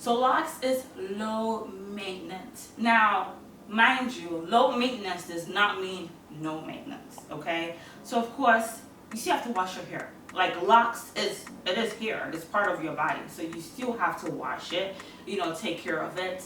So Locs is low maintenance. Now, mind you, low maintenance does not mean no maintenance, okay? So of course, you still have to wash your hair. Like Locs it is hair, it's part of your body. So you still have to wash it, take care of it.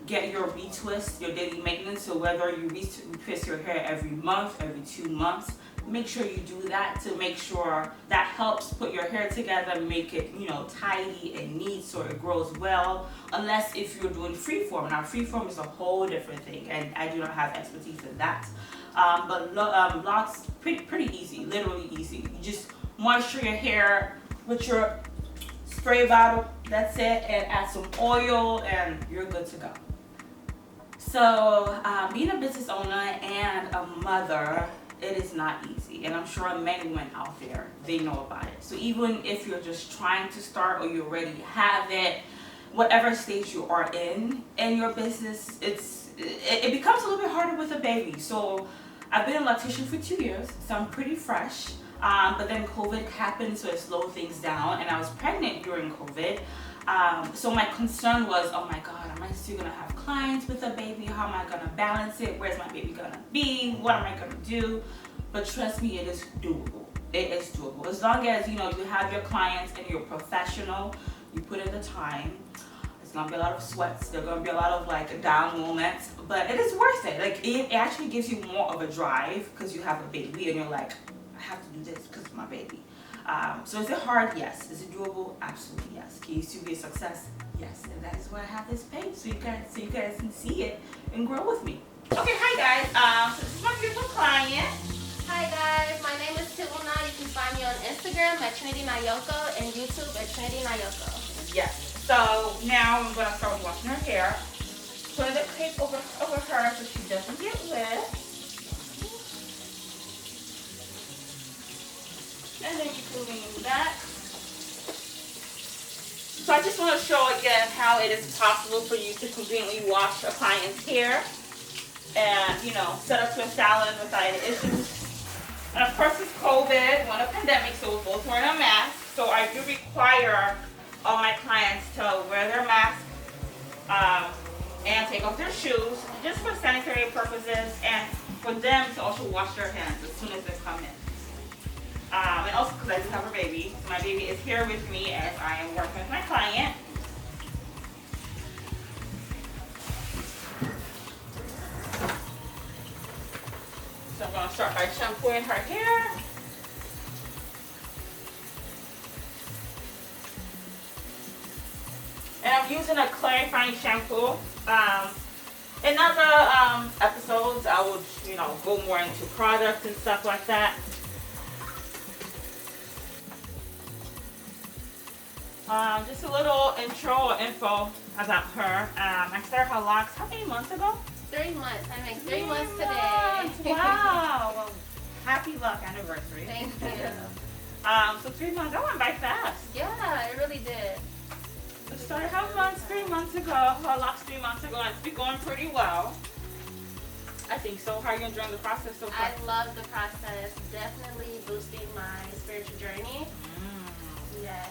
Get your retwist, your daily maintenance. So whether you retwist your hair every month, every 2 months, make sure you do that to make sure that helps put your hair together, make it tidy and neat so it grows well. Unless if you're doing freeform. Now freeform is a whole different thing, and I do not have expertise in that. But Locs pretty easy, literally easy. You just moisture your hair with your spray bottle, that's it, and add some oil and you're good to go. So being a business owner and a mother, it is not easy, and I'm sure many women out there, they know about it. So even if you're just trying to start or you already have it, whatever stage you are in your business, it becomes a little bit harder with a baby. So I've been a Loctitian for 2 years, so I'm pretty fresh. But then COVID happened, so it slowed things down, and I was pregnant during COVID. So my concern was, oh my God, am I still gonna have clients with a baby? How am I gonna balance it? Where's my baby gonna be? What am I gonna do? But trust me, it is doable. It is doable. As long as you have your clients and you're professional, you put in the time. It's gonna be a lot of sweats. There's gonna be a lot of down moments, but it is worth it. It actually gives you more of a drive because you have a baby and you're like, I have to do this because of my baby. So is it hard? Yes. Is it doable? Absolutely yes. Can you still be a success? Yes. And that is why I have this page, so you guys can see it and grow with me. Okay, hi guys. So this is my beautiful client. Hi guys, my name is Tilna. You can find me on Instagram at Trinity Nayoko and YouTube at Trinity Nayoko. Yes. So now I'm gonna start washing her hair. Putting the cape over her so she doesn't get wet. And then you can lean back. So I just want to show again how it is possible for you to conveniently wash a client's hair and set up your salon without any issues. And of course it's COVID, we're in a pandemic, so we're both wearing a mask. So I do require all my clients to wear their mask and take off their shoes just for sanitary purposes and for them to also wash their hands as soon as they come in. And also because I do have a baby. So my baby is here with me as I am working with my client. So I'm going to start by shampooing her hair. And I'm using a clarifying shampoo. In other episodes, I would, go more into products and stuff like that. Just a little intro or info about her. I started her Locs how many months ago? 3 months. I make 3 months today. Wow. Well, happy Loc anniversary. Thank you. So 3 months, that went by fast. Yeah, it really did. We started her Locs 3 months ago, her Locs 3 months ago, and it's been going pretty well. I think so. How are you enjoying the process so far? I love the process. Definitely boosting my spiritual journey. Yes.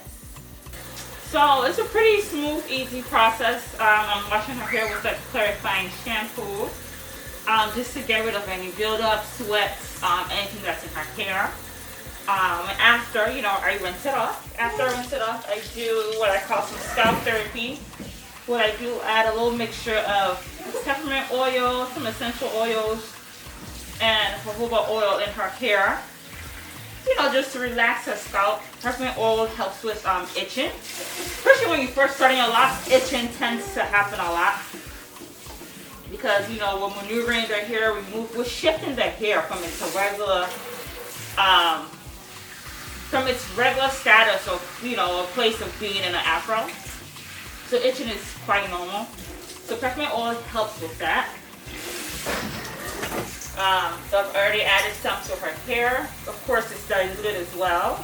So it's a pretty smooth, easy process. I'm washing her hair with that clarifying shampoo just to get rid of any buildup, sweats, anything that's in her hair. And after, I rinse it off. After I rinse it off, I do what I call some scalp therapy. What I do, add a little mixture of peppermint oil, some essential oils, and jojoba oil in her hair. Just to relax her scalp. Peppermint oil helps with itching. Especially when you first starting your Locs, itching tends to happen a lot. Because, we're maneuvering their hair, we're shifting their hair from its regular status of, a place of being in an afro. So itching is quite normal. So peppermint oil helps with that. So I've already added some to her hair. Of course, it's diluted as well.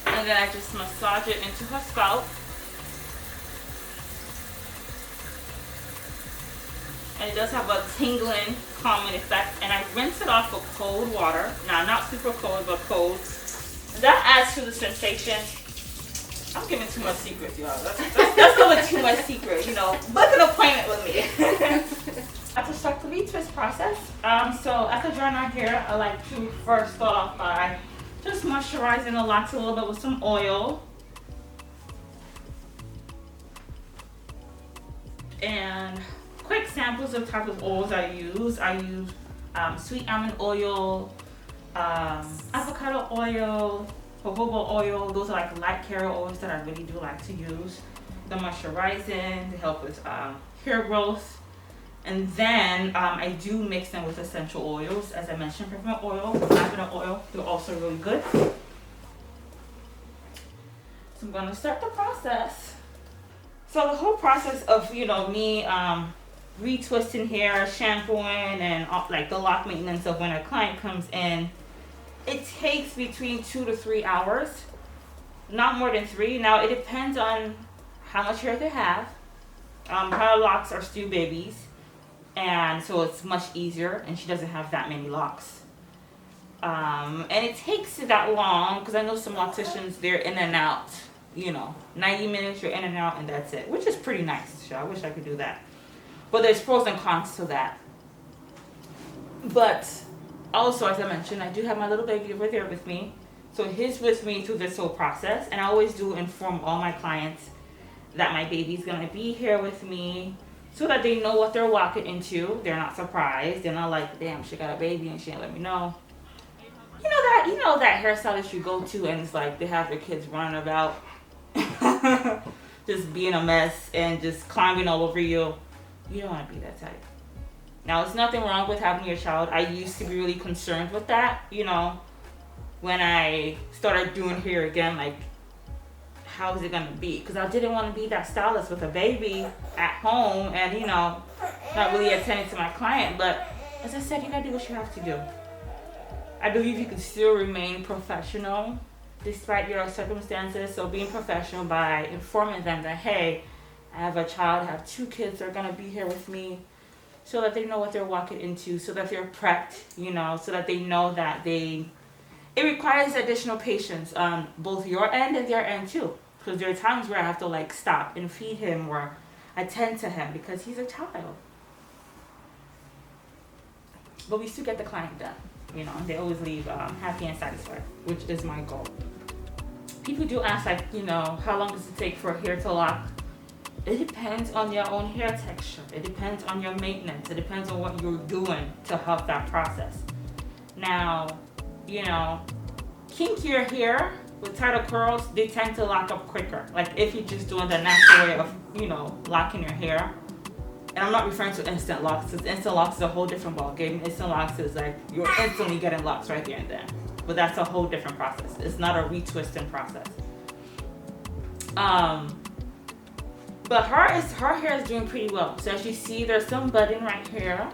And then I just massage it into her scalp. And it does have a tingling, calming effect. And I rinse it off with cold water. Now, not super cold, but cold. And that adds to the sensation. I'm giving too much secrets, y'all. That's giving too much secret, you know. Book an appointment with me. I have to start the retwist process. So after drying our hair, I like to first start off by just moisturizing the locks a little bit with some oil. And quick samples of type of oils I use. I use sweet almond oil, avocado oil, jojoba oil. Those are like light hair oils that I really do like to use. The moisturizing to help with hair growth. And then I do mix them with essential oils. As I mentioned, peppermint oil, lavender oil, they're also really good. So I'm gonna start the process. So the whole process of, you know, me retwisting hair, shampooing, and like the lock maintenance of when a client comes in, it takes between 2 to 3 hours, not more than 3. Now it depends on how much hair they have. Her locks are still babies, and so it's much easier, and she doesn't have that many locks. And it takes that long because I know some locticians, they're in and out. You know, 90 minutes, you're in and out, and that's it, which is pretty nice. I wish I could do that. But there's pros and cons to that. But also, as I mentioned, I do have my little baby over there with me. So he's with me through this whole process. And I always do inform all my clients that my baby's going to be here with me so that they know what they're walking into. They're not surprised. They're not like, damn, she got a baby and she didn't let me know. You know that hairstylist you go to and it's like they have their kids running about. Just being a mess and just climbing all over you. You don't want to be that type. Now, there's nothing wrong with having your child. I used to be really concerned with that, you know, when I started doing hair again, like, how is it going to be? Because I didn't want to be that stylist with a baby at home and, you know, not really attending to my client. But as I said, you got to do what you have to do. I believe you can still remain professional despite your circumstances. So being professional by informing them that, hey, I have a child, I have 2 kids that are going to be here with me, so that they know what they're walking into, so that they're prepped, you know, so that they know that it requires additional patience on both your end and their end too. Because there are times where I have to like stop and feed him or attend to him because he's a child. But we still get the client done, you know, and they always leave happy and satisfied, which is my goal. People do ask, like, you know, how long does it take for hair to lock? It depends on your own hair texture. It depends on your maintenance. It depends on what you're doing to help that process. Now, you know, kinkier hair with tighter curls, they tend to lock up quicker. Like if you're just doing the natural way of, you know, locking your hair. And I'm not referring to instant locks, because instant locks is a whole different ballgame. Instant locks is like you're instantly getting locks right there and then. But that's a whole different process. It's not a retwisting process. But her hair is doing pretty well. So as you see, there's some budding right here.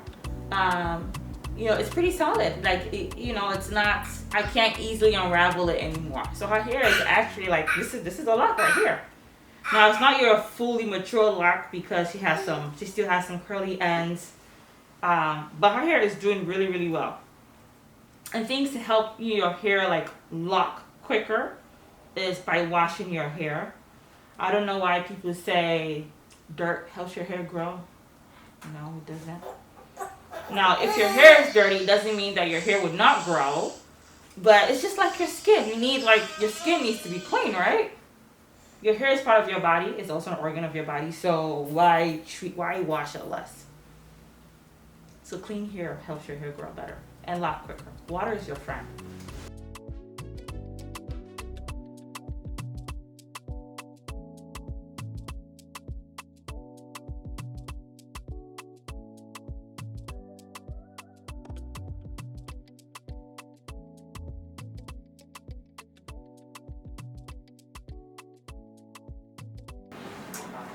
You know, it's pretty solid. Like, you know, it's not, I can't easily unravel it anymore. So her hair is actually like, this is a lock right here. Now, it's not your fully mature lock because she still has some curly ends. But her hair is doing really, really well. And things to help your hair like lock quicker is by washing your hair. I don't know why people say dirt helps your hair grow. No, it doesn't. Now, if your hair is dirty, it doesn't mean that your hair would not grow. But it's just like your skin. Your skin needs to be clean, right? Your hair is part of your body. It's also an organ of your body. So why wash it less? So clean hair helps your hair grow better and lock quicker. Water is your friend.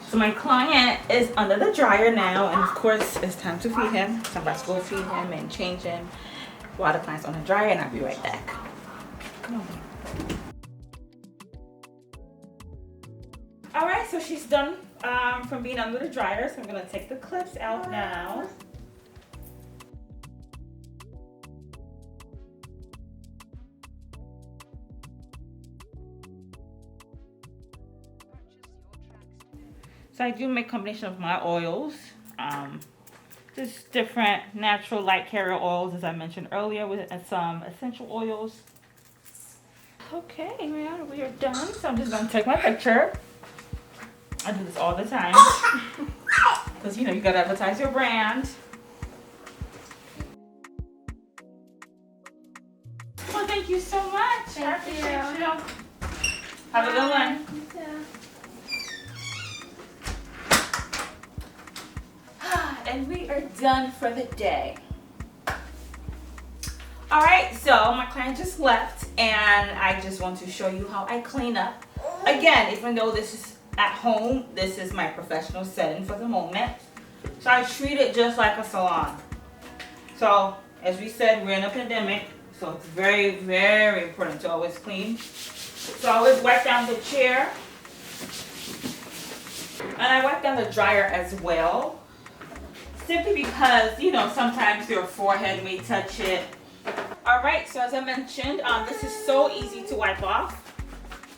So my client is under the dryer now, and of course it's time to feed him. So I'm about to go feed him and change him while the client's on the dryer, and I'll be right back. Come on. All right, so she's done from being under the dryer, so I'm gonna take the clips out now. So I do make a combination of my oils. Just different natural light carrier oils, as I mentioned earlier, with some essential oils. Okay, man, we are done. So I'm just gonna take my picture. I do this all the time because you know you gotta advertise your brand. Well, thank you so much. Thank you. Have a good one. You too. And we are done for the day. All right, so my client just left, and I just want to show you how I clean up. Again, even though this is at home, this is my professional setting for the moment. So I treat it just like a salon. So as we said, we're in a pandemic, so it's very, very important to always clean. So I always wipe down the chair, and I wipe down the dryer as well. Simply because, you know, sometimes your forehead may touch it. All right, so as I mentioned, this is so easy to wipe off.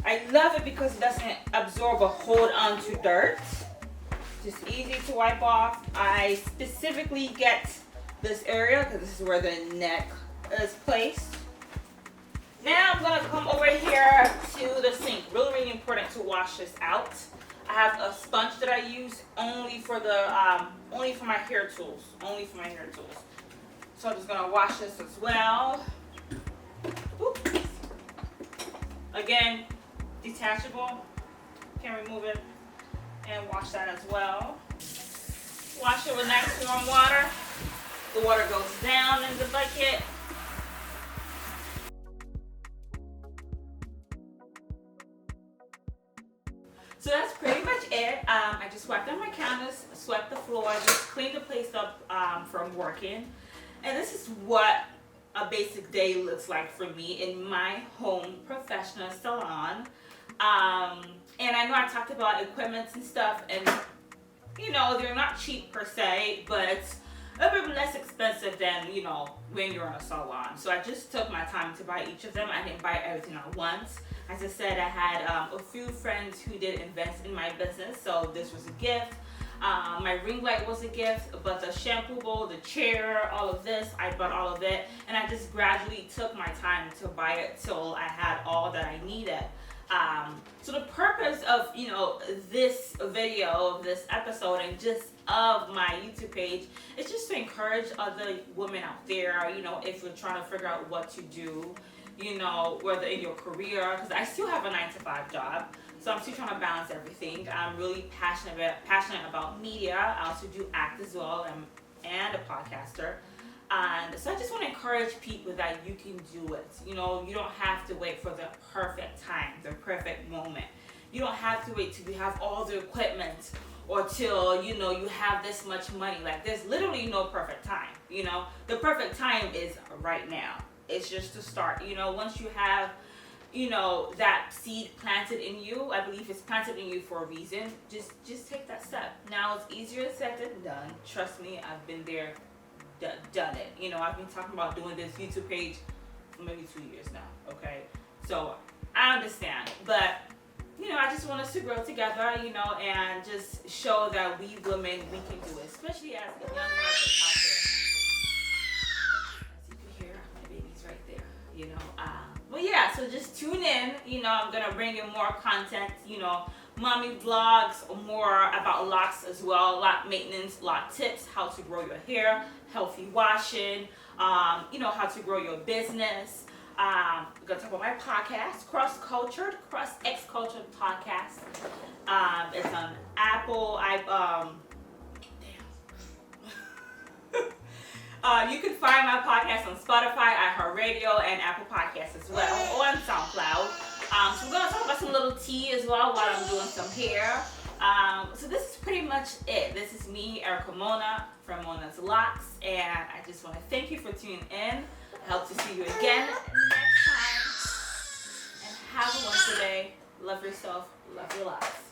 I love it because it doesn't absorb or hold on to dirt. Just easy to wipe off. I specifically get this area because this is where the neck is placed. Now I'm gonna come over here to the sink. Really, really important to wash this out. I have a sponge that I use only for my hair tools. Only for my hair tools. So I'm just gonna wash this as well. Oops. Again, detachable. Can remove it and wash that as well. Wash it with nice warm water. The water goes down in the bucket. So that's pretty much it. I just wiped down my counters, swept the floor, just cleaned the place up from working. And this is what a basic day looks like for me in my home professional salon. And I know I talked about equipment and stuff, and you know, they're not cheap per se, but it's a bit less expensive than, you know, when you're in a salon. So I just took my time to buy each of them. I didn't buy everything at once. As I said, I had a few friends who did invest in my business, so this was a gift. My ring light was a gift, but the shampoo bowl, the chair, all of this, I bought all of it, and I just gradually took my time to buy it till I had all that I needed. So the purpose of, you know, this video, this episode, and just of my YouTube page is just to encourage other women out there, you know, if you're trying to figure out what to do, you know, whether in your career, because I still have a 9-to-5 job, so I'm still trying to balance everything. I'm really passionate about media. I also do act as well, and a podcaster. And so I just want to encourage people that you can do it. You know, you don't have to wait for the perfect time, the perfect moment. You don't have to wait till you have all the equipment or till, you know, you have this much money. Like, there's literally no perfect time, you know. The perfect time is right now. It's just to start, you know, once you have, you know, that seed planted in you. I believe it's planted in you for a reason. Just take that step. Now, it's easier said than done. Trust me, I've been there, done it. You know, I've been talking about doing this YouTube page for maybe 2 years now, okay? So I understand, but you know, I just want us to grow together, you know, and just show that we women, we can do it, especially as young mothers out there. As you can hear, my baby's right there, you know. But yeah, so just tune in. You know, I'm gonna bring in more content, you know, mommy vlogs, more about locks as well, lock maintenance, lock tips, how to grow your hair, healthy washing, you know, how to grow your business. I'm gonna talk about my podcast, Cross X Cultured Podcast. It's on Apple. You can find my podcast on Spotify, iHeartRadio, and Apple Podcasts as well, or on SoundCloud. So we're gonna talk about some little tea as well while I'm doing some hair. So this is pretty much it. This is me, Erica Mona from Mona's Locs, and I just want to thank you for tuning in. I hope to see you again next time. And have a wonderful day. Love yourself. Love your locks.